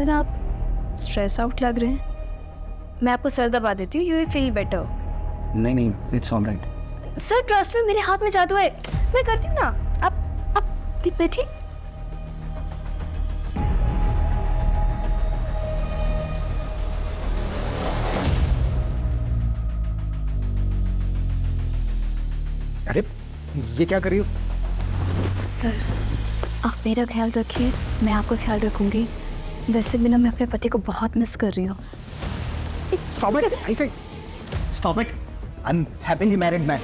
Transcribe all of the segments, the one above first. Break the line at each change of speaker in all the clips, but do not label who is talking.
Sir आप stress out लग रहे हैं, मैं आपको सर दबा देती हूँ, यू विल फील बेटर।
नहीं नहीं, इट्स ऑलराइट।
सर ट्रस्ट में, मेरे हाथ में जादू है, मैं करती हूँ ना। आप बैठिए।
अरे ये क्या कर रही हो?
सर आप मेरा ख्याल रखिए, मैं आपका ख्याल रखूंगी। वैसे भी ना मैं अपने पति को बहुत मिस कर रही हूँ।
Stop it! I say, stop it! I'm happily married man.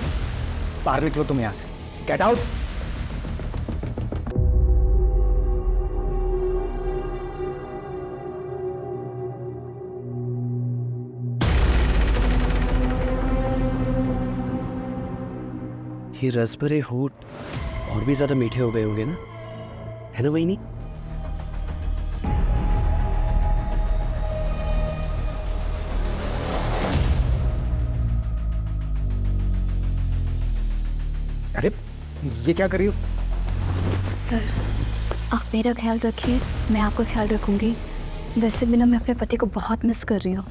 बाहर निकलो तुम यहाँ से। Get out!
ये रस भरे होठ और भी ज्यादा मीठे हो गए होंगे ना, है ना वही?
अरे ये क्या कर रही हो?
सर आप मेरा ख्याल रखिए, मैं आपका ख्याल रखूंगी। वैसे भी ना मैं अपने पति को बहुत मिस कर रही हूँ।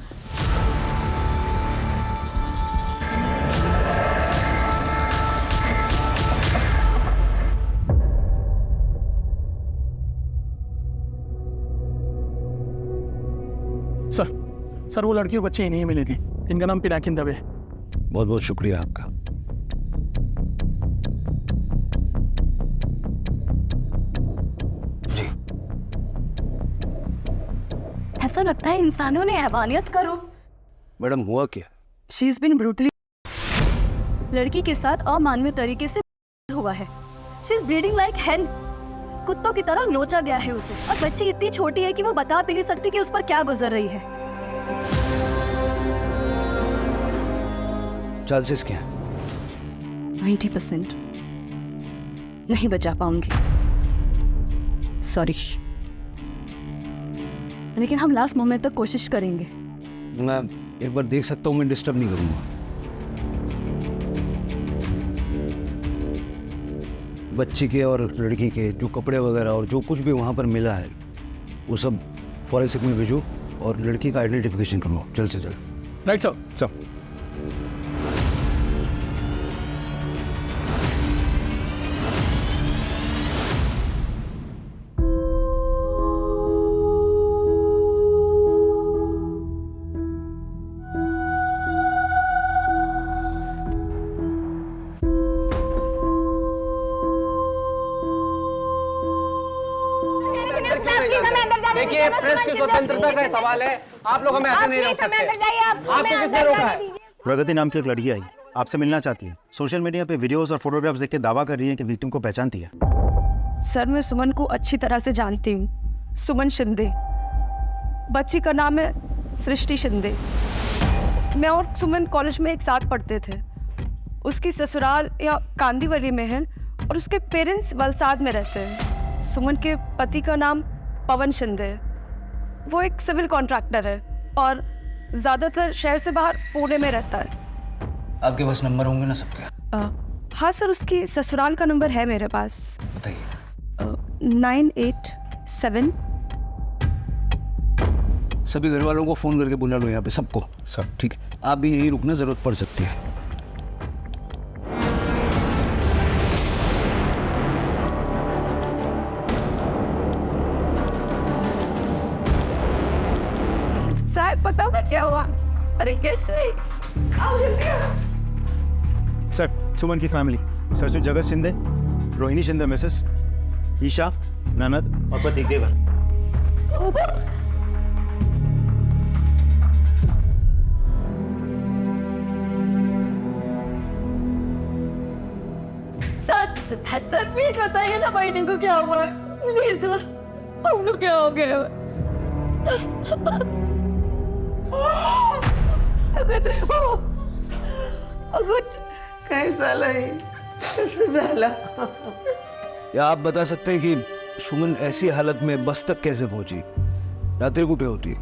सर वो लड़की और बच्चे ही नहीं मिली थी, इनका नाम पिनाकिन दवे।
बहुत बहुत शुक्रिया आपका। जी
ऐसा लगता है इंसानों ने हैवानियत का रूप।
मैडम हुआ क्या?
शी इज बीन ब्रूटली, लड़की के साथ अमानवीय तरीके से हुआ है। शी इज ब्लीडिंग लाइक हेन, कुत्तों की तरह नोचा गया है उसे। और बच्ची इतनी छोटी है कि वो बता भी नहीं सकती कि उस पर क्या गुजर रही है।
चांसेस क्या है?
90% नहीं बचा पाऊंगी, सॉरी। लेकिन हम लास्ट मोमेंट तक कोशिश करेंगे।
मैं एक बार देख सकता हूँ, मैं डिस्टर्ब नहीं करूँगा। बच्ची के और लड़की के जो कपड़े वगैरह और जो कुछ भी वहाँ पर मिला है वो सब फॉरेंसिक में भेजो और लड़की का आइडेंटिफिकेशन करो जल्द से जल्द।
Right sir.
सब
देखिए, प्रेस की स्वतंत्रता का सवाल है, आप लोग हमें ऐसे नहीं रोक सकते। आपको किसने रोका है?
प्रगति नाम की एक लड़की आई, आपसे मिलना चाहती है। सोशल मीडिया पे वीडियोस और फोटोग्राफ्स देख के दावा कर रही है कि विक्टिम को पहचानती है।
सर मैं सुमन को अच्छी तरह से जानती हूँ, सुमन शिंदे। बच्ची का नाम है सृष्टि शिंदे। मैं और सुमन कॉलेज में एक साथ पढ़ते थे। उसकी ससुराल या कांदीवली में है और उसके पेरेंट्स वलसाड में रहते हैं। सुमन के पति का नाम पवन शिंदे है। वो एक सिविल कॉन्ट्रैक्टर है और ज़्यादातर शहर से बाहर पुणे में रहता है।
आपके पास नंबर होंगे ना सबके?
हाँ सर, उसकी ससुराल का नंबर है मेरे पास।
बताइए।
987।
सभी घर वालों को फ़ोन करके बुला लो यहाँ पे सबको।
सब
ठीक है, आप भी यहीं रुकना, ज़रूरत पड़ सकती है।
साहब पता होगा क्या हुआ? अरे कैसे? आओ जल्दी आओ।
सर सुमन की फैमिली, सर जगत शिंदे, रोहिणी शिंदे मिसेस, ईशा, ननद और पति देवर।
सर प्लीज बताइए ना भाई को क्या हुआ? प्लीज सर, हम लोग क्या हो गया?
कैसा लगे? कैसे झाला?
या आप बता सकते हैं कि सुमन ऐसी हालत में बस तक कैसे पहुंची? रात्री कुठे होती?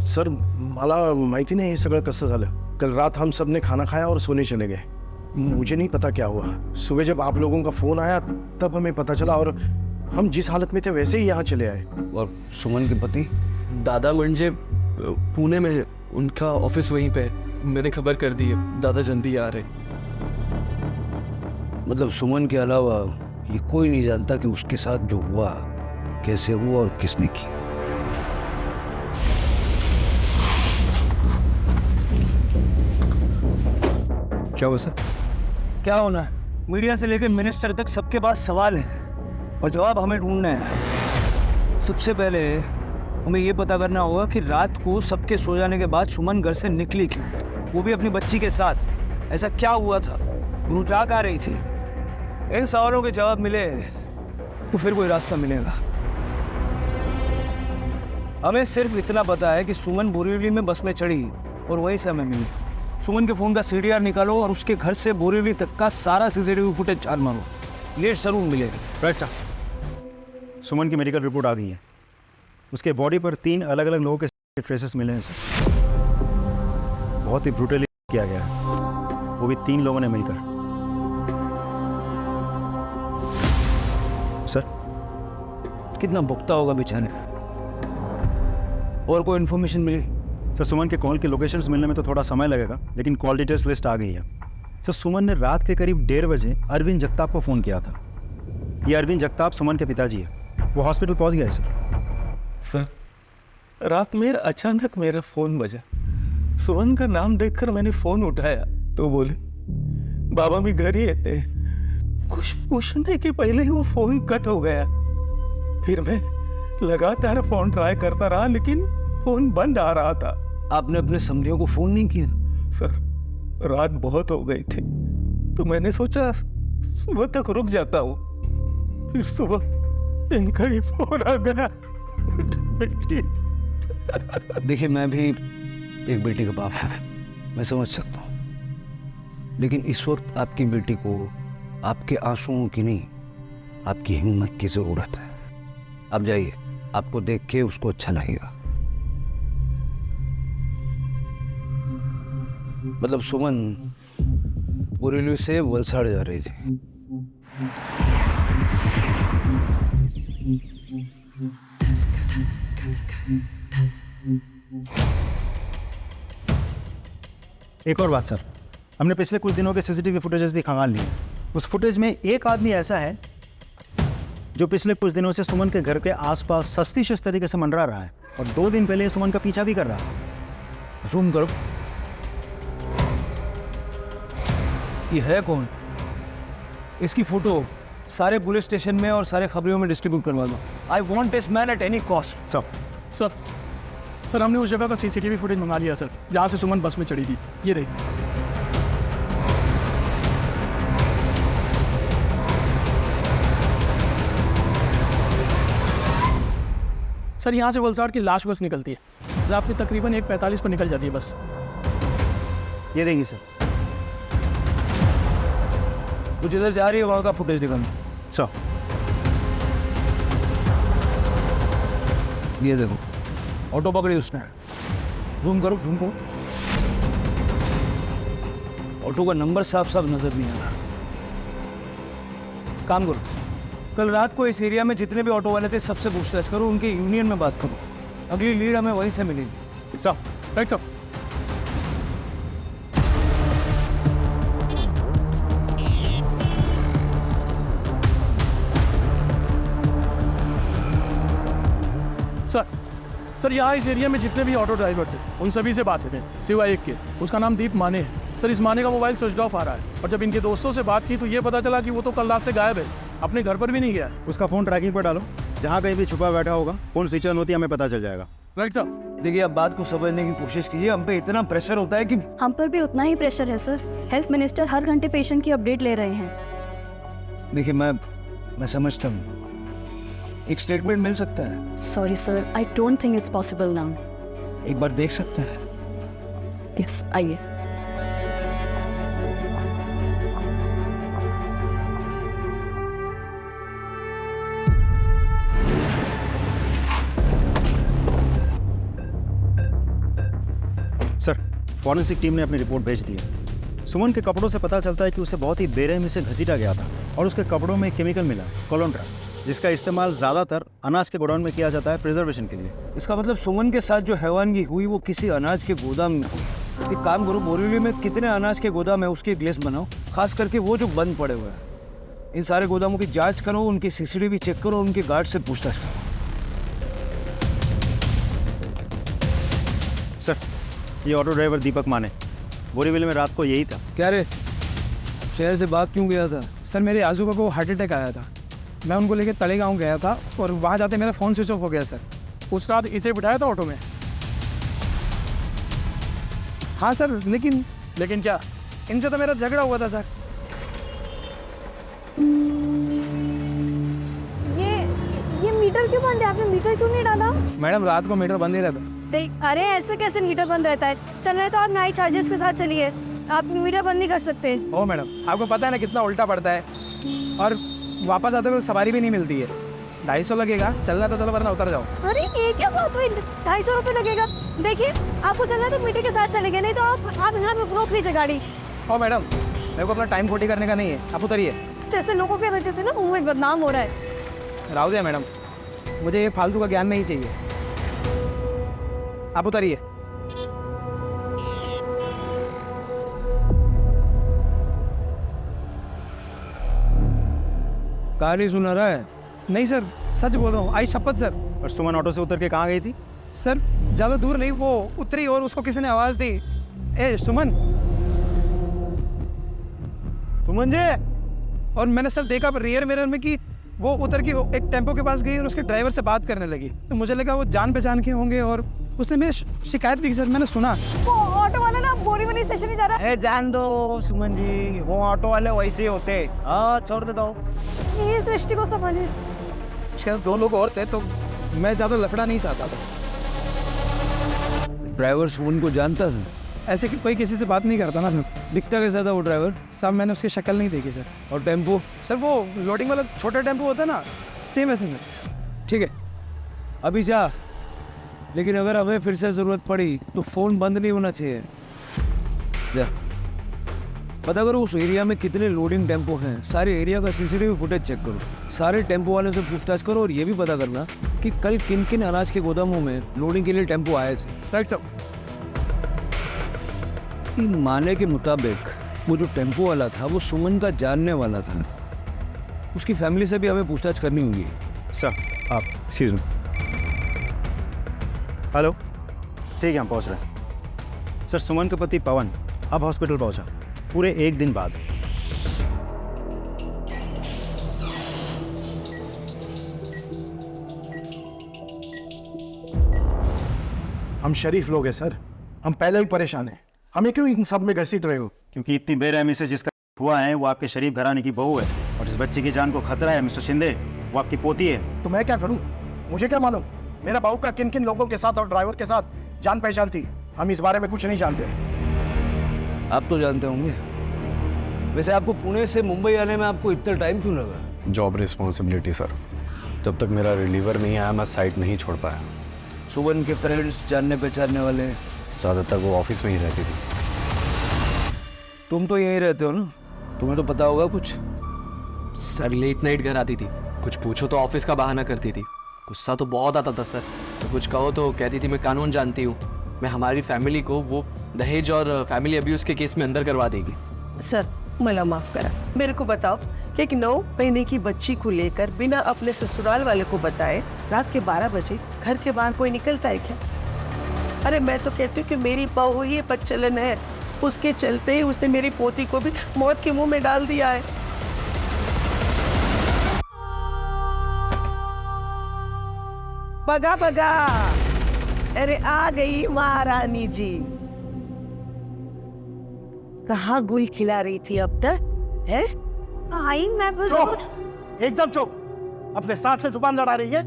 सर मला माहिती नाही हे सगळं कसं झालं। कल रात हम सब ने खाना खाया और सोने चले गए। मुझे नहीं पता क्या हुआ। सुबह जब आप लोगों का फोन आया तब हमें पता चला और हम जिस हालत में थे वैसे ही यहाँ चले आए।
और सुमन के पति?
दादा म्हणजे पुणे में है, उनका ऑफिस वहीं पे है। मैंने खबर कर दी है, दादा जल्दी आ रहे।
मतलब सुमन के अलावा ये कोई नहीं जानता कि उसके साथ जो हुआ कैसे हुआ और किसने किया।
क्या हुआ सर?
क्या होना है? मीडिया से लेकर मिनिस्टर तक सबके पास सवाल हैं और जवाब हमें ढूंढना है। सबसे पहले हमें ये पता करना होगा कि रात को सबके सो जाने के बाद सुमन घर से निकली क्यों, वो भी अपनी बच्ची के साथ। ऐसा क्या हुआ था? वो जा कहाँ रही थी? इन सवालों के जवाब मिले तो फिर कोई रास्ता मिलेगा। हमें सिर्फ इतना पता है कि सुमन बोरीवली में बस में चढ़ी और वहीं से हमें मिली। सुमन के फ़ोन का CDR निकालो और उसके घर से बोरीवली तक का सारा CCTV फुटेज छान मारो, लेट जरूर मिलेगी।
Right sir. सुमन की मेडिकल रिपोर्ट आ गई है। उसके बॉडी पर 3 अलग अलग लोगों के ट्रेसेस मिले हैं सर। बहुत ही ब्रूटली किया गया है, वो भी 3 लोगों ने मिलकर। सर
कितना भुगता होगा बेचारे। और कोई इन्फॉर्मेशन मिली?
सर सुमन के कॉल के लोकेशंस मिलने में तो थोड़ा समय लगेगा, लेकिन कॉल डिटेल्स लिस्ट आ गई है। सर सुमन ने रात के करीब 1:30 बजे अरविंद जगताप को फ़ोन किया था। ये अरविंद जगताप सुमन के पिताजी है। वो हॉस्पिटल पहुंच गया है सर।
सर रात में अचानक मेरा फ़ोन बजा। सुमन का नाम देखकर मैंने फ़ोन उठाया तो बोले बाबा भी घर ही थे। कुछ पूछने के पहले ही वो फ़ोन कट हो गया। फिर मैं लगातार फ़ोन ट्राई करता रहा लेकिन फ़ोन बंद आ रहा था।
आपने अपने समधियों को फ़ोन नहीं किया?
सर रात बहुत हो गई थी तो मैंने सोचा सुबह तक रुक जाता हूँ। फिर सुबह इनका ही फ़ोन आ गया। बेटी।
देखिए मैं भी एक बेटी का बाप हूँ, मैं समझ सकता हूँ, लेकिन इस वक्त आपकी बेटी को आपके आंसुओं की नहीं, आपकी हिम्मत की ज़रूरत है। आप जाइए, आपको देख के उसको अच्छा लगेगा। मतलब सुमन बोरीवली से वलसाड़ जा रही थी।
एक और बात सर, हमने पिछले कुछ दिनों के CCTV फुटेजेस भी खंगाल लिए। उस फुटेज में एक आदमी ऐसा है जो पिछले कुछ दिनों से सुमन के घर के आसपास सस्पिशियस तरीके से मंडरा रहा है और 2 दिन पहले सुमन का पीछा भी कर रहा है।
जूम करो। ये है कौन? इसकी फोटो सारे पुलिस स्टेशन में और सारे खबरों में डिस्ट्रीब्यूट करवा दो। I want this man at any cost.
Sir हमने उस जगह का CCTV फुटेज मंगा लिया सर, जहाँ से सुमन बस में चढ़ी थी। ये रही। सर यहाँ से वलसाड़ की लाश बस निकलती है, रात में तकरीबन 1:45 पर निकल जाती है बस।
ये देखिए सर, वो जिधर जा रही है वहाँ का फुटेज दिखाना।
सर
ये देखो, ऑटो पकड़ी उसने। जूम करो, जूम करो। ऑटो का नंबर साफ साफ नजर नहीं आ रहा। काम करो, कल रात को इस एरिया में जितने भी ऑटो वाले थे सबसे पूछताछ करो, उनके यूनियन में बात करो। अगली लीड हमें वहीं से मिलेगी।
Sir
right sir. सर यहाँ इस एरिया में जितने भी ऑटो ड्राइवर थे उन सभी से बात हुई, सिवाय एक के, उसका नाम दीप माने है। सर इस माने का मोबाइल स्विच ऑफ आ रहा है और जब इनके दोस्तों से बात की तो ये पता चला कि वो तो कल रात से गायब है, अपने घर पर भी नहीं गया।
उसका फ़ोन ट्रैकिंग पर डालो, जहाँ कहीं भी छुपा बैठा होगा फ़ोन स्विच ऑन होती है, हमें पता चल जाएगा।
Right sir.
देखिए आप बात को समझने की कोशिश कीजिए। हम पे इतना प्रेशर होता है कि
हम पर भी उतना ही प्रेशर है सर। हेल्थ मिनिस्टर हर घंटे पेशेंट की अपडेट ले रहे हैं।
देखिए मैं समझता हूँ, एक स्टेटमेंट मिल सकता है।
Sorry sir, I don't think it's possible now.
एक बार देख सकते हैं?
यस, आइए।
सर फॉरेंसिक टीम ने अपनी रिपोर्ट भेज दी है। सुमन के कपड़ों से पता चलता है कि उसे बहुत ही बेरहमी से घसीटा गया था और उसके कपड़ों में केमिकल मिला है, कोलोंट्रा, जिसका इस्तेमाल ज़्यादातर अनाज के गोडाउन में किया जाता है प्रिजर्वेशन के लिए।
इसका मतलब सुमन के साथ जो हैवानगी हुई वो किसी अनाज के गोदाम में हुई। एक काम करो, बोरीवली में कितने अनाज के गोदाम है उसकी एक लिस्ट बनाओ, खास करके वो जो बंद पड़े हुए हैं। इन सारे गोदामों की जांच करो, उनकी सीसीटीवी चेक करो, उनके गार्ड से पूछताछ करो।
सर, ये ऑटो ड्राइवर दीपक माने बोरीवली में रात को यही था।
क्या रे, शहर से भाग क्यों गया था?
सर मेरे आजू को हार्ट अटैक आया था, मैं उनको लेके तलेगांव गया था और वहाँ जाते मेरा फ़ोन स्विच ऑफ हो गया सर। उस रात इसे बिठाया था ऑटो में। हाँ सर, लेकिन क्या, इनसे तो मेरा झगड़ा हुआ था सर।
ये मीटर क्यों बंद है? आपने मीटर क्यों नहीं डाला?
मैडम रात को मीटर बंद ही रहता।
अरे ऐसे कैसे मीटर बंद रहता है? चलना तो आप नाइट चार्जेस के साथ चलिए, आप मीटर बंद नहीं कर सकते।
ओ मैडम, आपको पता है ना कितना उल्टा पड़ता है, और वापस आते हुए सवारी भी नहीं मिलती है। 250 लगेगा, चलना तो चलो वरना उतर जाओ।
अरे ये क्या बात हुई, 250 रुपये लगेगा? देखिए आपको चलना तो मीटर के साथ चलेंगे, नहीं तो आप यहाँ रोक लीजिए गाड़ी।
ओ मैडम, मेरे को अपना टाइम खोटी करने का नहीं है, आप उतरिए।
ऐसे लोगों की वजह से ना मुंह में बदनाम हो रहा है।
राव दिया मैडम, मुझे ये फालतू का ज्ञान नहीं चाहिए, आप उतरिए।
कहानी सुना रहा है?
नहीं सर, सच बोल रहा हूँ, आई शपथ सर।
और सुमन ऑटो से उतर के कहाँ गई थी?
सर ज़्यादा दूर नहीं, वो उतरी और उसको किसी ने आवाज़ दी, ए सुमन,
सुमन जी।
और मैंने सर देखा रियर मिरर में कि वो उतर के एक टेम्पो के पास गई और उसके ड्राइवर से बात करने लगी। तो मुझे लगा वो जान पहचान के होंगे और उसने मेरी शिकायत भी की सर, मैंने सुना।
वो ऑटो वाला ना बोरीवली स्टेशन ही जा रहा है।
जान दो सुमन जी, वो ऑटो वाले वैसे ही होते। हाँ छोड़ देता हूँ।
ये सृष्टि को संभालिए।
शायद 2 लोग और थे, तो मैं ज़्यादा लफड़ा नहीं चाहता था।
ड्राइवर सुमन को जानता था?
ऐसे कि कोई किसी से बात नहीं करता ना सर।
दिखता कैसा था वो ड्राइवर?
साहब मैंने उसकी शक्ल नहीं देखी सर।
और टेम्पो?
सर वो लोडिंग वाला छोटा टेम्पो होता है ना, सेम ऐसे में।
ठीक है, अभी जा, लेकिन अगर हमें फिर से ज़रूरत पड़ी तो फ़ोन बंद नहीं होना चाहिए। जा पता करो उस एरिया में कितने लोडिंग टेम्पो हैं, सारे एरिया का सीसीटीवी फुटेज चेक करो, सारे टेम्पो वालों से पूछताछ करो, और ये भी पता करना कि कल किन किन अनाज के गोदामों में लोडिंग के लिए टेम्पो आए थे।
राइट साहब।
माने के मुताबिक वो जो टेम्पो वाला था वो सुमन का जानने वाला था, उसकी फैमिली से भी हमें पूछताछ करनी होगी।
सर आप एक्सक्यूज मी। हेलो, ठीक है हम पहुंच रहे हैं। सर सुमन का पति पवन अब हॉस्पिटल पहुंचा पूरे 1 दिन बाद।
हम शरीफ लोग हैं सर, हम पहले ही परेशान हैं, हमें क्यों इन सब में घसीट रहे हो?
क्योंकि इतनी बेरहमी से जिसका हुआ है वो आपके शरीफ घराने की बहू है, और जिस बच्चे की जान को खतरा है मिस्टर शिंदे, वो आपकी पोती है।
तो मैं क्या करूं? मुझे क्या मालूम मेरा बहू का किन किन लोगों के साथ और ड्राइवर के साथ जान पहचान थी? हम इस बारे में कुछ नहीं जानते।
आप तो जानते होंगे। वैसे आपको पुणे से मुंबई आने में आपको इतना टाइम क्यों लगा?
जॉब रिस्पॉन्सिबिलिटी सर, जब तक मेरा रिलीवर नहीं आया मैं साइट नहीं छोड़ पाया।
सुमन के पेरेंट्स जानने पहचानने वाले?
ज़्यादातर वो ऑफिस में ही रहती थी।
तुम तो यहीं रहते हो ना, तुम्हें तो पता होगा कुछ।
सर लेट नाइट घर आती थी, कुछ पूछो तो ऑफिस का बहाना करती थी, गुस्सा तो बहुत आता था सर, तो कुछ कहो तो कहती थी मैं कानून जानती हूँ, मैं हमारी फैमिली को वो दहेज और फैमिली अब्यूज़ के केस में अंदर करवा देगी।
सर मला माफ़ करा, मेरे को बताओ कि एक 9 महीने की बच्ची को लेकर बिना अपने ससुराल वाले को बताए रात के 12 बजे घर के बाहर कोई निकलता है क्या? अरे मैं तो कहती हूँ कि मेरी बहू ही बच्चलन है, उसके चलते ही उसने मेरी पोती को भी मौत के मुंह में डाल दिया है। बगा बगा, अरे आ गई महारानी जी। कहाँ गुल खिला रही थी अब तक है?
आई मैं बस
चुप, एकदम चुप। अपने साथ से जुबान लड़ा रही है,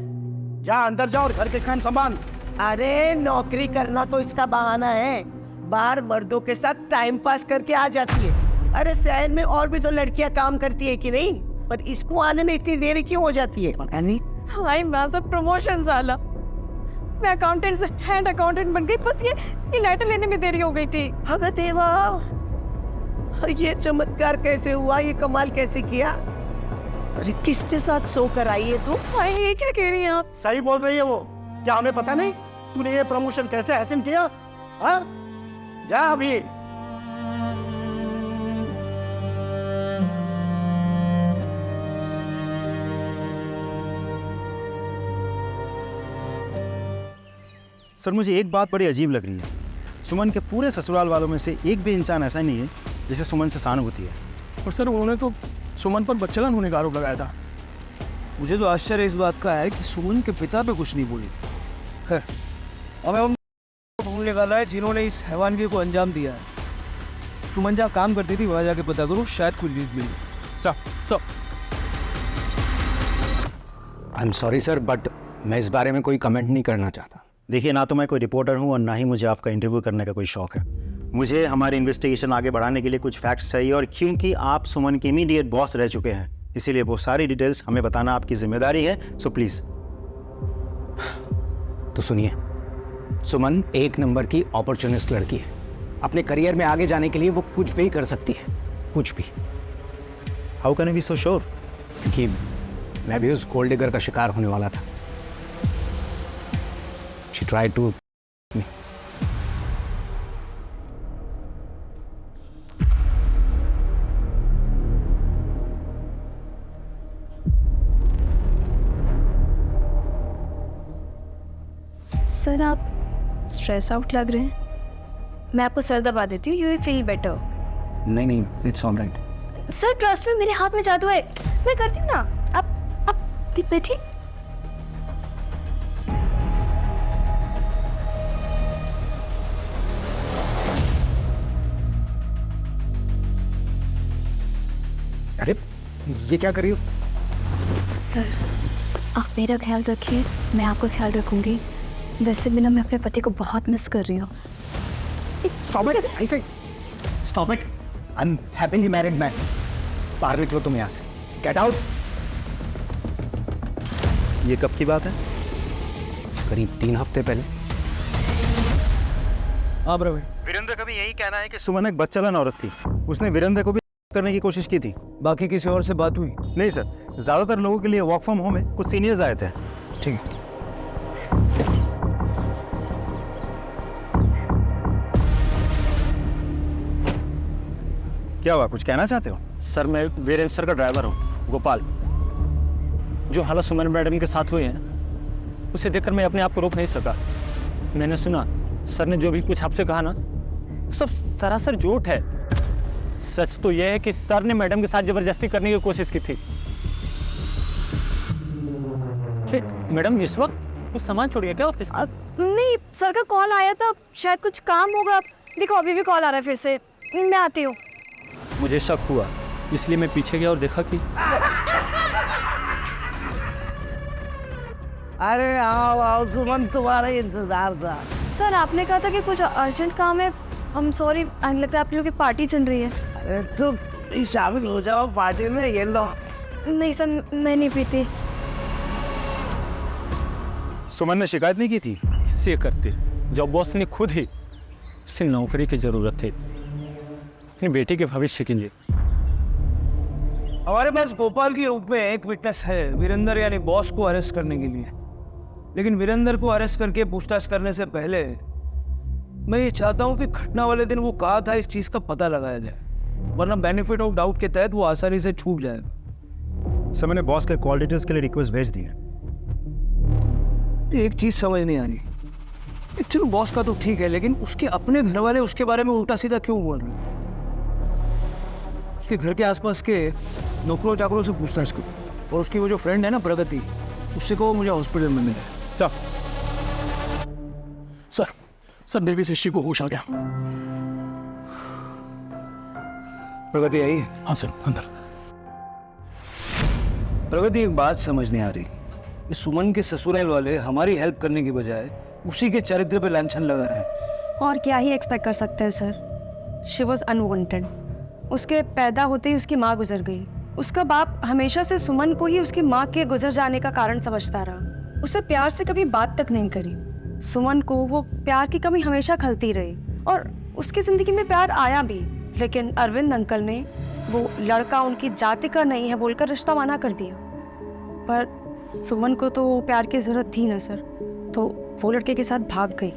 जा अंदर जा और घर के काम संभाल।
अरे नौकरी करना तो इसका बहाना है, बाहर मर्दों के साथ टाइम पास करके आ जाती है। अरे शहर में और भी तो लड़कियां काम करती है कि नहीं, पर इसको आने में इतनी देरी क्यों हो जाती है?
हाय मैं प्रमोशन साला, मैं अकाउंटेंट से हेड अकाउंटेंट बन गई, बस ये लेटर लेने में देरी हो गई थी।
अगर देवा, ये चमत्कार कैसे हुआ, ये कमाल कैसे किया? अरे किसके साथ सोकर आई है तू?
भाई ये क्या कह रही हैं आप?
सही बोल रही है वो। क्या हमें पता नहीं तूने ये प्रमोशन कैसे हासिल किया? हाँ, जा अभी। सर मुझे एक बात बड़ी अजीब लग रही है। सुमन के पूरे ससुराल वालों में से एक भी इंसान ऐसा नहीं है जिसे सुमन से सहानुभूति है।
और सर उन्होंने तो सुमन पर बच्चलन होने का आरोप लगाया था।
मुझे तो आश्चर्य इस बात का है कि सुमन के पिता पे कुछ नहीं बोली। खैर, हमें उन ढूंढ निकाला है जिन्होंने इस हैवानगी को अंजाम दिया है। सुमन जहाँ काम करती थी वहाँ जाके पता करो, शायद कुछ लीड मिली।
Sir
I am sorry sir, but मैं इस बारे में कोई कमेंट नहीं करना चाहता।
देखिए, ना तो मैं कोई रिपोर्टर हूँ और ना ही मुझे आपका इंटरव्यू करने का कोई शौक है। मुझे हमारी इन्वेस्टिगेशन आगे बढ़ाने के लिए कुछ फैक्ट्स चाहिए, और क्योंकि आप सुमन के इमीडिएट बॉस रह चुके हैं, इसीलिए वो सारी डिटेल्स हमें बताना आपकी जिम्मेदारी है। So please.
तो सुनिए, सुमन एक नंबर की अपॉर्चुनिस्ट लड़की है। अपने करियर में आगे जाने के लिए वो कुछ भी कर सकती है, कुछ भी।
How can I be so sure?
क्योंकि मैं भी उस गोल्ड डिगर का शिकार होने वाला था। She tried to me.
Sir आप स्ट्रेस आउट लग रहे हैं। मैं आपको सर दबा देती हूँ, यू विल फील बेटर।
नहीं, it's all right.
Sir trust में, मेरे हाथ में जादू है, मैं करती हूँ ना। आप बैठिए।
अरे ये क्या करी हो?
सर आप मेरा ख्याल रखिए, मैं आपका ख्याल रखूंगी। वैसे भी ना मैं अपने पति को बहुत मिस कर रही हूँ।
Stop it! I say, stop it! I'm happily married man. बाहर निकलो तुम यहाँ से। Get out!
ये कब की बात है?
करीब 3 हफ्ते पहले।
हाँ प्रवीण,
वीरेंद्र का भी यही कहना है कि सुमन एक बच्चालन औरत थी। उसने वीरेंद्र को भी करने की कोशिश की थी।
बाकी किसी और से बात हुई?
नहीं सर, ज़्यादातर लोगों के लिए वर्क फ्रॉम होम है, कुछ सीनियर्स आए थे।
ठीक।
क्या हुआ, कुछ कहना चाहते हो?
सर मैं वीरेंद्र सर का ड्राइवर हूँ, गोपाल। जो हालत सुमन मैडम के साथ हुई है उसे देखकर मैं अपने आप को रोक नहीं सका। मैंने सुना सर ने जो भी कुछ आपसे कहा ना, वो सब सरासर झूठ है। सच तो यह है कि सर ने मैडम के साथ जबरदस्ती करने की कोशिश की थी। मैडम इस वक्त कुछ सामान छोड़िए क्या ऑफिस?
नहीं, सर का कॉल आया था, शायद कुछ काम होगा। देखो अभी भी कॉल आ रहा है फिर से, मैं आती हूँ।
मुझे शक हुआ, इसलिए मैं पीछे गया और देखा कि
अरे आओ आओ सुमन, तुम्हारा इंतजार था।
सर आपने कहा था कि कुछ अर्जेंट काम है। हम सॉरी, आने लगता है आप लोगों की पार्टी चल रही है।
अरे तुम शामिल हो जाओ पार्टी में, ये लो।
नहीं सर, मैं नहीं पीती।
सुमन ने शिकायत नहीं की थी?
किससे करते, जब बॉस ने खुद ही उसे नौकरी की जरूरत थी अपनी बेटी के भविष्य के लिए। हमारे पास गोपाल के रूप में एक विटनेस है, वीरेंद्र यानी बॉस को अरेस्ट करने के लिए। लेकिन वीरेंद्र को अरेस्ट करके पूछताछ करने से पहले मैं ये चाहता हूँ कि घटना वाले दिन वो कहा था इस चीज का पता लगाया जाए, वरना बेनिफिट ऑफ डाउट के तहत वो आसानी से छूट जाएगा।
सर मैंने बॉस के कॉल डिटेल्स के लिए रिक्वेस्ट भेज दी है।
एक चीज समझ नहीं आ रही, चलो बॉस का तो ठीक है, लेकिन उसके अपने घर वाले उसके बारे में उल्टा सीधा क्यों बोल रहे हैं? उसके घर के आसपास के नौकरों चाकरों से पूछताछ करो, और उसकी वो जो फ्रेंड है ना प्रगति, उससे कहो मुझे हॉस्पिटल में मिले।
सर बेबी सिस्टी को होश आ गया।
प्रगति आई?
हाँ सर, अंदर।
प्रगति एक बात समझ नहीं आ रही, इस सुमन के ससुराल वाले हमारी हेल्प करने की बजाय उसी के चरित्र पे लांछन लगा रहे हैं।
और क्या ही एक्सपेक्ट कर सकते हैं सर। She was unwanted. उसके पैदा होते ही उसकी माँ गुजर गई। उसका बाप हमेशा से सुमन को ही उसकी माँ के गुजर जाने का कारण समझता रहा। उसे प्यार से कभी बात तक नहीं करी। सुमन को वो प्यार की कमी हमेशा खलती रही, और उसकी ज़िंदगी में प्यार आया भी, लेकिन अरविंद अंकल ने वो लड़का उनकी जाति का नहीं है बोलकर रिश्ता माना कर दिया। पर सुमन को तो प्यार की ज़रूरत थी ना सर, तो वो लड़के के साथ भाग गई।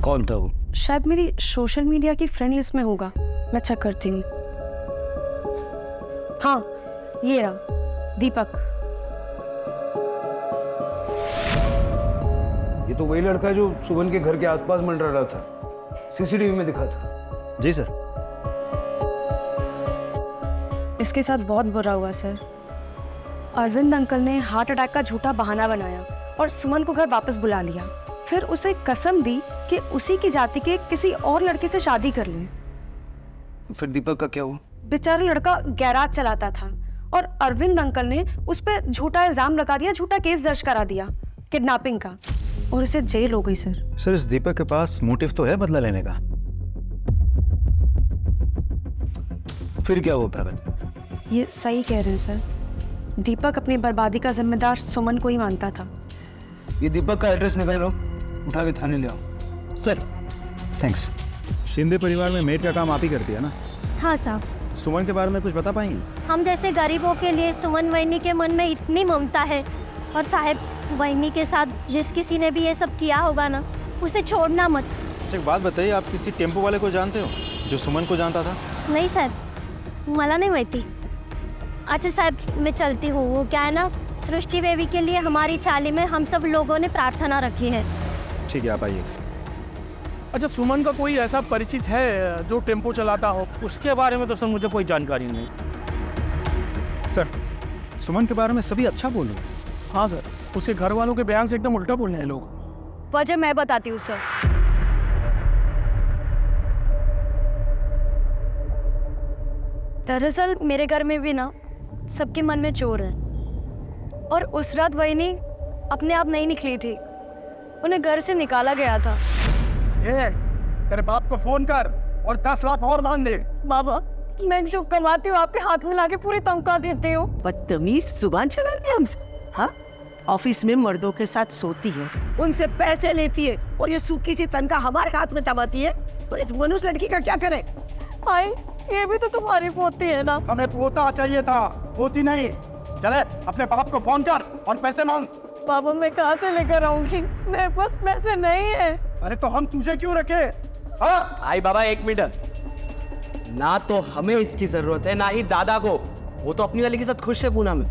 कौन था वो?
शायद मेरी सोशल मीडिया की फ्रेंड लिस्ट में होगा, मैं चेक करती हूँ। हाँ, ये रहा, दीपक।
ये तो वही लड़का है जो सुमन के घर के आसपास मंडरा रहा था, सीसीटीवी में दिखा था।
जी सर।
इसके साथ बहुत बुरा हुआ सर। अरविंद अंकल ने हार्ट अटैक का झूठा बहाना बनाया और सुमन को घर वापस बुला लिया। फिर उसे कसम दी कि उसी की जाति के किसी और लड़के से शादी कर ले।
फिर दीपक का क्या हुआ?
बेचारा लड़का गैराज चलाता था और अरविंद अंकल ने उस पर झूठा इल्जाम लगा दिया, झूठा केस दर्ज करा दिया किडनैपिंग का, और उसे जेल हो गई सर।
सर, इस दीपक के पास मोटिव तो है बदला लेने का।
फिर क्या हुआ पागल?
ये सही कह रहे हैं सर। दीपक अपनी बर्बादी का जिम्मेदार सुमन को ही मानता था।
ये दीपक का एड्रेस निकालो, उठा के थाने ले आओ।
Sir thanks. शिंदे परिवार में मेड का काम आप ही करती है ना?
हाँ साहब।
सुमन के बारे में कुछ बता पाएंगी?
हम जैसे गरीबों के लिए सुमन वैनी के मन में इतनी ममता है, और साहब वैनी के साथ जिस किसी ने भी ये सब किया होगा ना, उसे छोड़ना मत।
अच्छा, एक बात बताइए, आप किसी टेम्पो वाले को जानते हो जो सुमन को जानता था?
नहीं साहब, मला नहीं माहिती। अच्छा साहब, मैं चलती हूँ। वो क्या है ना, सृष्टि बेबी के लिए हमारी चाली में हम सब लोगों ने प्रार्थना रखी है।
ठीक है, आप आइए।
अच्छा, सुमन का कोई ऐसा परिचित है जो टेम्पो चलाता हो?
उसके बारे में तो सर मुझे कोई जानकारी नहीं।
सर, सुमन के बारे में सभी अच्छा बोल रहे हैं।
हाँ सर, उसके घर वालों के बयान से एकदम उल्टा बोल रहे हैं लोग।
वजह मैं बताती हूँ सर। दरअसल मेरे घर में भी ना सबके मन में चोर है, और उस रात वही अपने आप नहीं निकली थी, उन्हें घर से निकाला गया था।
ये तेरे बाप को फोन कर और 10 लाख और मांग दे।
बाबा, मैं जो कमाती हूँ आपके हाथ में लाके पूरी तनख्वाह देती हूँ।
बदतमीज जुबान चलाती है हमसे। हाँ, ऑफिस में मर्दों के साथ सोती है, उनसे पैसे लेती है, और ये सूखी सी तनख्वाह हमारे हाथ में दबाती है। और इस मनुष्य लड़की का क्या करे?
आई, ये भी तो तुम्हारी पोती है ना।
हमें पोता चाहिए था, पोती नहीं। चले अपने बाप को फोन कर और पैसे मांग।
बाबा, मैं कहाँ से लेकर आऊंगी? मेरे पास पैसे नहीं है।
अरे तो हम तुझे क्यों रखे? हाँ?
आई बाबा, एक मिनट। ना तो हमें इसकी जरूरत है, ना ही दादा को। वो तो अपनी वाली के साथ खुश है पूना में।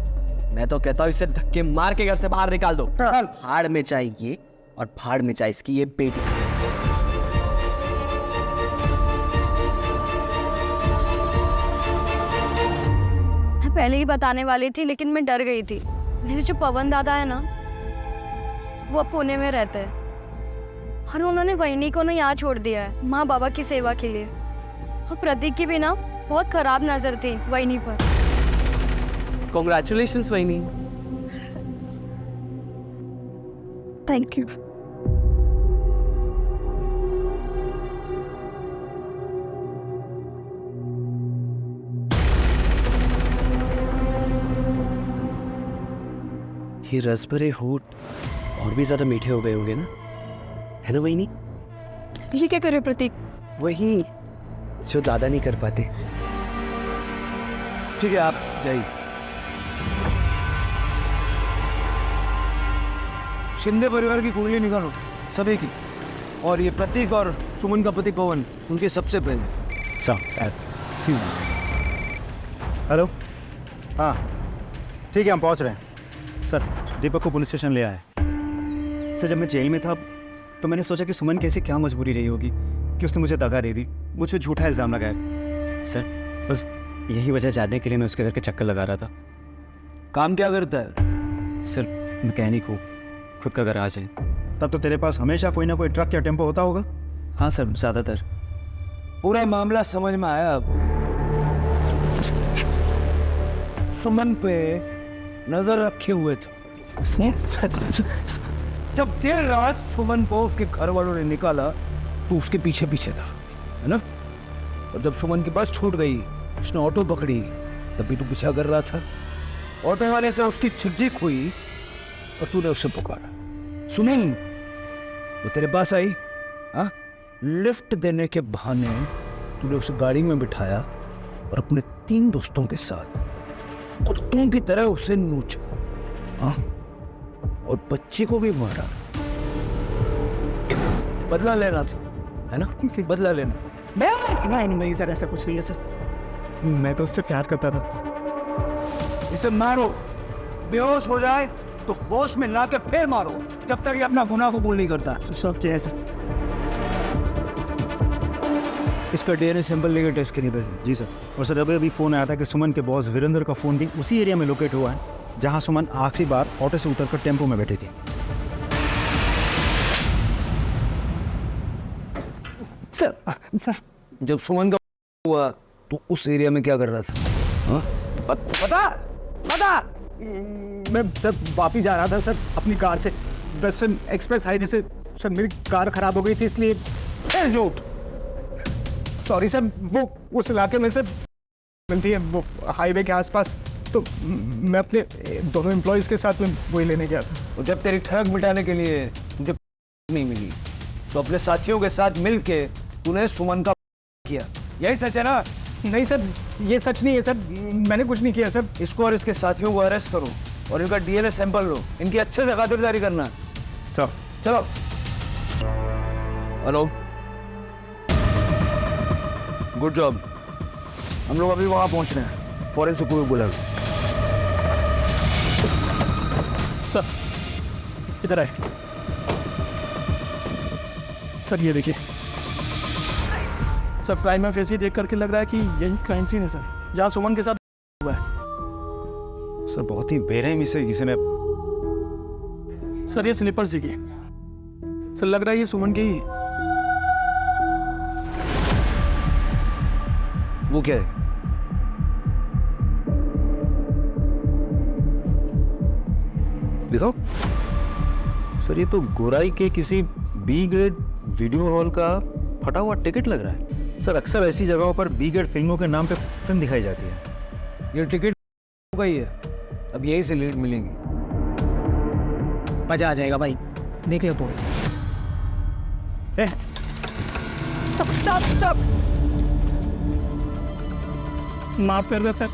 मैं तो कहता हूँ इसे धक्के मार के घर से बाहर निकाल दो। भाड़ में चाहिए और भाड़ में चाहिए इसकी ये बेटी।
पहले ही बताने वाली थी, लेकिन मैं डर गई थी। मेरे जो पवन दादा है ना, वो पुणे में रहते हैं, और उन्होंने वैनी को ना यहाँ छोड़ दिया है माँ बाबा की सेवा के लिए। और प्रतीक की भी ना बहुत खराब नजर थी वैनी पर।
कॉन्ग्रेचुलेशंस वैनी।
Thank you.
ये रस भरे होठ और भी ज्यादा मीठे हो गए होंगे ना, है ना वैनी?
ये क्या करे प्रतीक?
वही जो दादा नहीं कर पाते।
ठीक है, आप जाइए। शिंदे परिवार की कुंडली निकालो, सभी की। और ये प्रतीक और सुमन का पति पवन, उनके सबसे पहले।
हेलो। हाँ ठीक है, हम पहुंच रहे हैं। सर, दीपक को पुलिस स्टेशन ले आए। सर, जब मैं जेल में था तो मैंने सोचा कि सुमन कैसे क्या मजबूरी रही होगी कि उसने मुझे दगा दे दी, मुझ पर झूठा इल्ज़ाम लगाया। सर, बस यही वजह जानने के लिए मैं उसके घर के चक्कर लगा रहा था।
काम क्या करता है?
सर, मैकेनिक हूँ, खुद का गराज है। तब तो तेरे पास हमेशा कोई ना कोई ट्रक या टेम्पो होता होगा? हाँ सर, ज़्यादातर।
पूरा मामला समझ में आया अब। सुमन पे नजर रखे हुए थे। जब देर रात सुमन को उसके घर वालों ने निकाला तो उसके पीछे पीछे था, है ना? और जब सुमन की बस छूट गई, उसने ऑटो पकड़ी, तब भी तो पीछा कर रहा था। ऑटो वाले से उसकी झिकझिक हुई और तूने उसे पुकारा। सुनील वो तेरे पास आई, हाँ, लिफ्ट देने के बहाने तूने उसे गाड़ी में बिठाया और अपने 3 दोस्तों के साथ कुत्तों की तरह उसे नोचा, हाँ, और बच्ची को भी मारा। बदला लेना था, है ना? बदला लेना।
नहीं सर, ऐसा कुछ नहीं है सर, मैं तो उससे प्यार करता था।
इसे मारो, बेहोश हो जाए तो होश में ला के फिर मारो, जब तक ये अपना गुनाह कबूल नहीं करता।
सब चाहिए सर।
इसका डीएनए सैंपल लेके टेस्ट के लिए भेजो।
जी सर। और सर अभी फ़ोन आया था कि सुमन के बॉस वीरेंद्र का फ़ोन भी उसी एरिया में लोकेट हुआ है जहां सुमन आखिरी बार ऑटो से उतरकर टेम्पो में बैठी थी।
सर जब सुमन का हुआ तो उस एरिया में क्या कर रहा था? हाँ?
बता मैं सर वापिस जा रहा था सर अपनी कार से वेस्टर्न एक्सप्रेस हाईवे से। सर मेरी कार खराब हो गई थी इसलिए। झूठ। सॉरी सर, वो उस इलाके में से मिलती है वो हाईवे के आसपास, तो मैं अपने दोनों एम्प्लॉयज़ के साथ में वही लेने गया था।
और जब तेरी ठग मिटाने के लिए तुझे नहीं मिली तो अपने साथियों के साथ मिलके तूने सुमन का किया, यही सच है ना?
नहीं सर, ये सच नहीं है सर, मैंने कुछ नहीं किया सर।
इसको और इसके साथियों को अरेस्ट करो और इनका डीएनए सैंपल लो, इनकी अच्छे से खातिरदारी करना।
सर
चलो। Hello, good job. हम लोग अभी वहां पहुंच रहे हैं, फॉरेंसिक को भी बुला लो।
सर इधर आए। सर ये देखिए सर, प्राइमा फेसी देख करके लग रहा है कि यही क्राइम सीन है सर, जहाँ सुमन के साथ हुआ है।
सर बहुत ही बेरहमी से किसी ने।
सर ये स्लीपर सी की सर, लग रहा है ये सुमन की ही।
वो क्या है?
दिखाओ सर, ये तो गोराई के किसी बी ग्रेड वीडियो हॉल का फटा हुआ टिकट लग रहा है। सर अक्सर ऐसी जगहों पर बी ग्रेड फिल्मों के नाम पे फिल्म दिखाई जाती है।
ये टिकट का ही है, अब यही से लीड मिलेंगी।
मजा आ जाएगा भाई, देख लो तो।
स्टॉप।
माफ कर दो सर,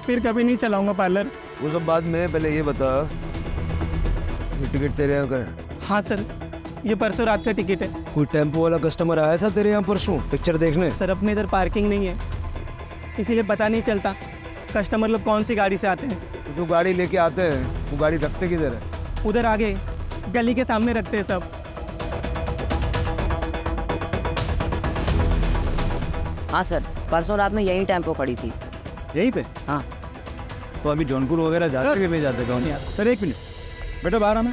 फिर कभी नहीं चलाऊंगा पार्लर।
वो सब बाद में, पहले ये बता ये टिकट तेरे यहाँ का है?
हाँ सर, ये परसों रात का टिकट है।
कोई टेम्पो वाला कस्टमर आया था तेरे यहाँ परसों पिक्चर देखने?
सर अपने इधर पार्किंग नहीं है, इसीलिए पता नहीं चलता कस्टमर लोग कौन सी गाड़ी से आते हैं।
तो जो गाड़ी लेके आते हैं वो गाड़ी रखते किधर है?
उधर आगे गली के सामने रखते हैं सब।
हाँ सर, परसों रात में यही टेम्पो खड़ी थी।
यहीं पे?
हाँ।
तो अभी जौनपुर वगैरह जाते कि नहीं जाते? कौन?
सर एक मिनट बेटा, बाहर आना।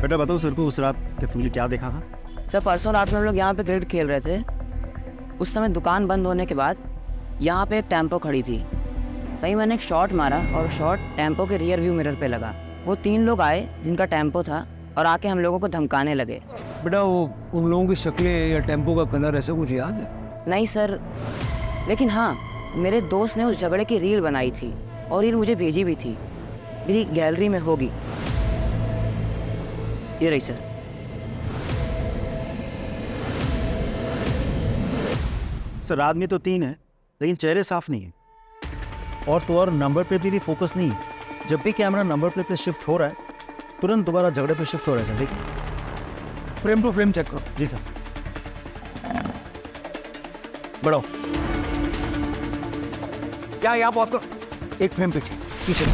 बेटा बताओ सर को उस रात तस्वीर क्या देखा था?
सर परसों रात में हम लोग यहाँ पे क्रिकेट खेल रहे थे, उस समय दुकान बंद होने के बाद यहाँ पे एक टेम्पो खड़ी थी। कहीं मैंने एक शॉट मारा और शॉट टेम्पो के रियर व्यू मिरर पे लगा। वो 3 लोग आए जिनका टेम्पो था और आके हम लोगों को धमकाने लगे।
बेटा वो उन लोगों की शक्लें या टेम्पो का कलर ऐसा कुछ याद है?
नहीं सर, लेकिन हाँ मेरे दोस्त ने उस झगड़े की रील बनाई थी और रील मुझे भेजी भी थी, मेरी गैलरी में होगी। ये रही सर।
सर आदमी तो 3 है लेकिन चेहरे साफ नहीं है, और तो और नंबर प्लेट पे भी फोकस नहीं है। जब भी कैमरा नंबर प्लेट पे शिफ्ट हो रहा है तुरंत दोबारा झगड़े पे शिफ्ट हो रहा है। सर देखिए,
फ्रेम टू फ्रेम चेक करो।
जी सर।
बढ़ाओ।
क्या यहाँ पहुँच कर
एक फ्रेम पीछे पीछे।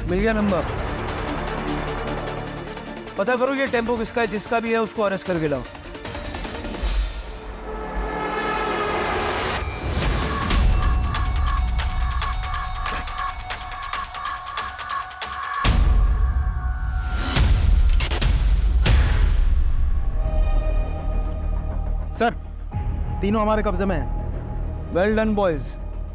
मिल गया नंबर। पता करो ये टेम्पो किसका है, जिसका भी है उसको अरेस्ट करके लाओ।
सर तीनों हमारे कब्जे में हैं।
Well done boys.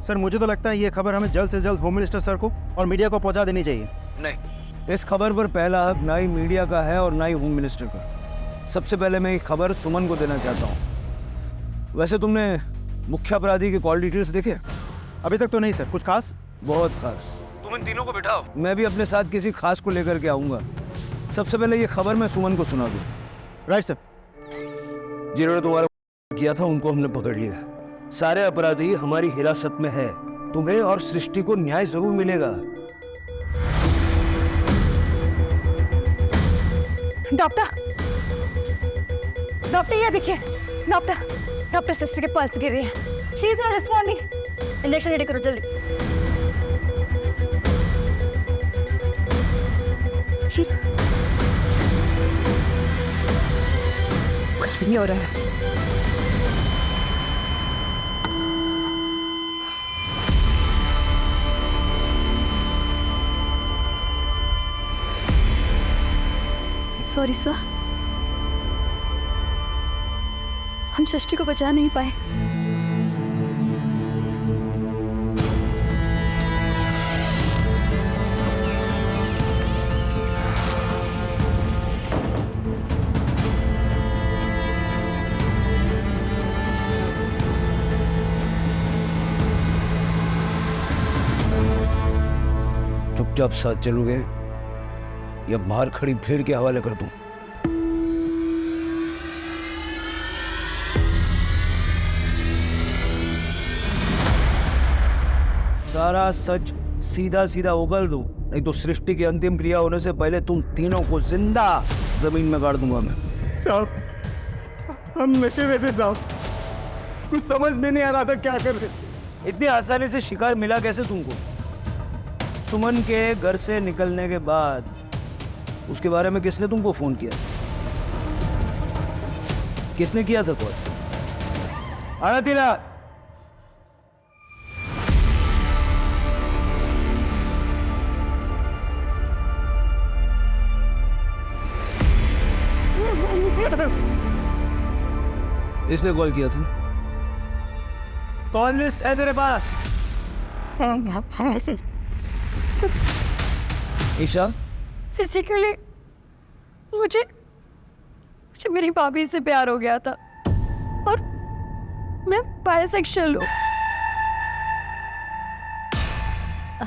सर मुझे तो लगता है ये खबर हमें जल्द से जल्द होम मिनिस्टर सर को और मीडिया को पहुंचा देनी चाहिए।
नहीं, इस खबर पर पहला हक ना ही मीडिया का है और ना ही होम मिनिस्टर का। सबसे पहले मैं ये खबर सुमन को देना चाहता हूँ। वैसे तुमने मुख्य अपराधी के कॉल डिटेल्स देखे?
अभी तक तो नहीं सर। कुछ खास?
बहुत खास। तुम इन तीनों को बिठाओ, मैं भी अपने साथ किसी खास को लेकर के आऊंगा। सबसे पहले ये खबर मैं सुमन को सुना दूं।
Right sir.
जिन्होंने तुम्हारा किया था उनको हमने पकड़ लिया। सारे अपराधी हमारी हिरासत में है। तुम्हें और सृष्टि को न्याय जरूर मिलेगा।
डॉक्टर, डॉक्टर ये देखिए, डॉक्टर, डॉक्टर सृष्टि के पल्स गिर रही है। She is not responding. Injection ready करो जल्दी। कुछ भी नहीं हो रहा है। सॉरी सर, हम सृष्टि को बचा नहीं पाए।
चुपचाप साथ चलोगे या बाहर खड़ी भीड़ के हवाले कर दूं? सारा सच सीधा सीधा उगल दूं, नहीं तो सृष्टि की अंतिम क्रिया होने से पहले तुम तीनों को जिंदा जमीन में गाड़ दूंगा मैं।
साहब हम नशे में थे साहब, कुछ समझ में नहीं आ रहा था क्या कर रहे।
इतनी आसानी से शिकार मिला कैसे तुमको? सुमन के घर से निकलने के बाद उसके बारे में किसने तुमको फोन किया? किसने किया था कॉल? आना तीना। इसने कॉल किया था? कॉल लिस्ट है तेरे पास?
हाँ सर।
ईशा,
फिजिकली मुझे मेरी भाभी से प्यार हो गया था और मैं बायसेक्सुअल हूँ।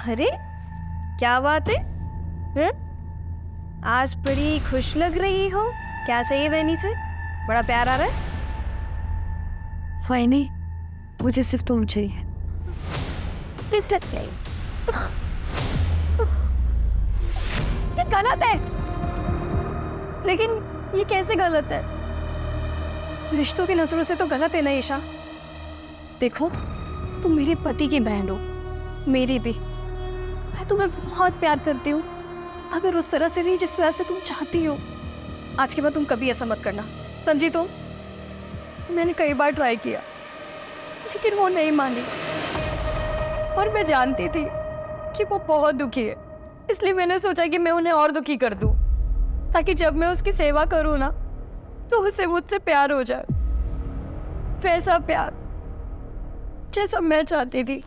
अरे क्या बात है? आज बड़ी खुश लग रही हो। क्या चाहिए बहनी से? बड़ा प्यार आ रहा है?
नहीं, मुझे सिर्फ तुम चाहिए।
सिर्फ चाहिए? ये गलत है। लेकिन ये कैसे गलत है? रिश्तों की नजरों से तो गलत है ना ईशा। देखो, तुम मेरे पति की बहन हो, मेरी भी। मैं तुम्हें बहुत प्यार करती हूँ, अगर उस तरह से नहीं जिस तरह से तुम चाहती हो। आज के बाद तुम कभी ऐसा मत करना, समझी तुम? मैंने कई बार ट्राई किया लेकिन वो नहीं मानी और मैं जानती थी कि वो बहुत दुखी है, इसलिए मैंने सोचा कि मैं उन्हें और दुखी कर दूं ताकि जब मैं उसकी सेवा करूं ना तो उसे मुझसे प्यार हो जाए, वैसा प्यार जैसा मैं चाहती थी।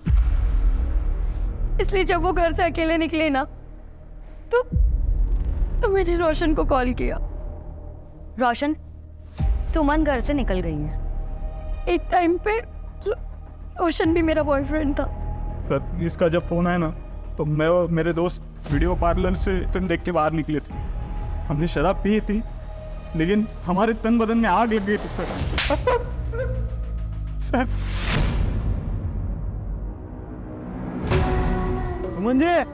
इसलिए जब वो घर से अकेले निकले ना तो मैंने रोशन को कॉल किया। रोशन, सुमन घर से निकल गई है।
एक टाइम पे रोशन भी मेरा बॉयफ्रेंड था।
सर इसका जब फोन आया ना तो मैं और मेरे दोस्त वीडियो पार्लर से फिल्म देख के बाहर निकले थे। हमने शराब पी थी लेकिन हमारे तन बदन में आग लग गई थी सर। सर मुझे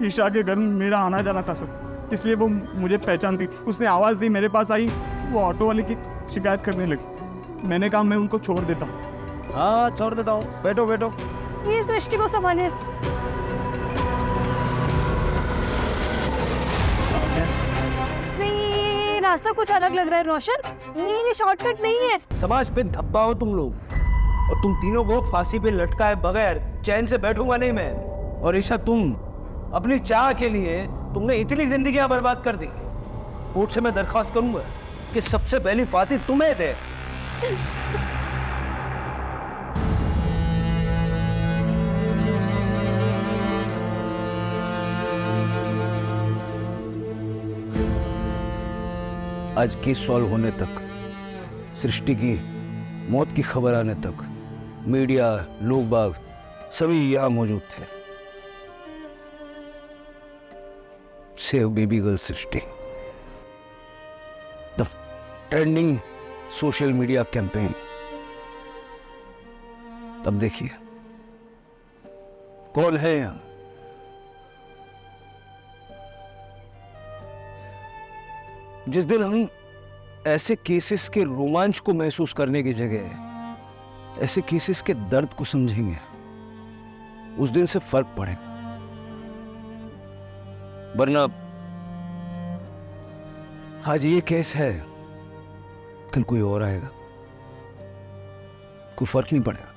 ईशा के घर में मेरा आना जाना था सर, इसलिए वो मुझे पहचानती थी। उसने आवाज़ दी, मेरे पास आई, वो ऑटो वाले की शिकायत करने लगी। मैंने कहा मैं उनको छोड़ देता हूँ।
हाँ छोड़ देता हूँ, बैठो बैठो।
ये सृष्टि को संभालिए। नहीं, रास्ता कुछ अलग लग रहा है रोशन। नहीं, ये शॉर्टकट नहीं है।
समाज पे धब्बा हो तुम लोग, और तुम तीनों को फांसी पे लटकाए बगैर चैन से बैठूंगा नहीं मैं। और ईशा, तुम अपनी चाह के लिए तुमने इतनी जिंदगियां बर्बाद कर दी। कोर्ट से मैं दरख्वास्त करूंगा कि सबसे पहली फांसी तुम्हें दे। आज केस सॉल्व होने तक, सृष्टि की मौत की खबर आने तक मीडिया, लोग बाग सभी यहाँ मौजूद थे। Save baby girl Srishti, the trending social media campaign. तब देखिए कौन है यहां। जिस दिन हम ऐसे केसेस के रोमांच को महसूस करने की जगह ऐसे केसेस के दर्द को समझेंगे, उस दिन से फर्क पड़ेगा। वरना आज ये केस है, कल कोई और आएगा, कोई फर्क नहीं पड़ेगा।